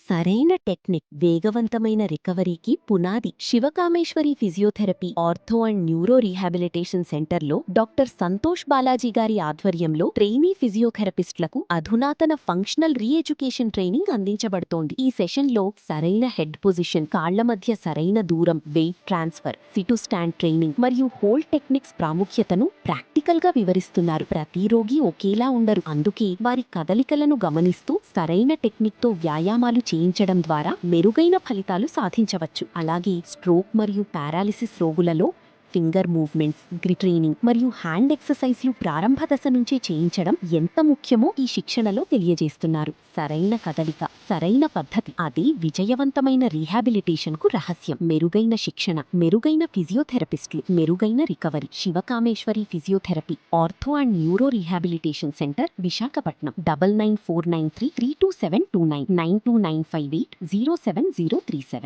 సరైన టెక్నిక్ వేగవంతమైన రికవరీకి పునాది. Sivakameswari physiotherapy, ortho and neuro rehabilitation సెంటర్లో డాక్టర్ సంతోష్ బాలాజీ గారి ఆధ్వర్యంలో ట్రైనీ ఫిజియోథెరపిస్టులకు అధునాతన ఫంక్షనల్ రీఎడ్యుకేషన్ ట్రైనింగ్ అందించబడుతోంది. ఈ సెషన్లో సరైన హెడ్ పొజిషన్, కాళ్ల మధ్య సరైన దూరం, wait transfer, situ stand training మరియు హోల్డ్ టెక్నిక్స్ ప్రాముఖ్యతను ప్రాక్టికల్ గా వివరిస్తున్నారు. ప్రతి రోగి ఒకేలా ఉండరు, అందుకే వారి కదలికలను గమనిస్తూ సరైన టెక్నిక్ తో వ్యాయామాలు చేయించడం ద్వారా మెరుగైన ఫలితాలు సాధించవచ్చు. అలాగే స్ట్రోక్ మరియు పారాలిసిస్ రోగులలో ఫింగర్ మూవ్మెంట్స్, గ్రిప్ ట్రైనింగ్ మరియు హ్యాండ్ ఎక్సర్సైజ్లు ప్రారంభ దశ నుంచే చేయించడం ఎంత ముఖ్యమో ఈ శిక్షణలో తెలియజేస్తున్నారు. సరైన కదలిక, సరైన పద్ధతి, అది విజయవంతమైన రీహాబిలిటేషన్ కు రహస్యం. మెరుగైన శిక్షణ, మెరుగైన ఫిజియోథెరపిస్టులు, మెరుగైన recovery. Sivakameswari physiotherapy, ortho and neuro rehabilitation centre, Visakhapatnam. 9949332729 92958 07037.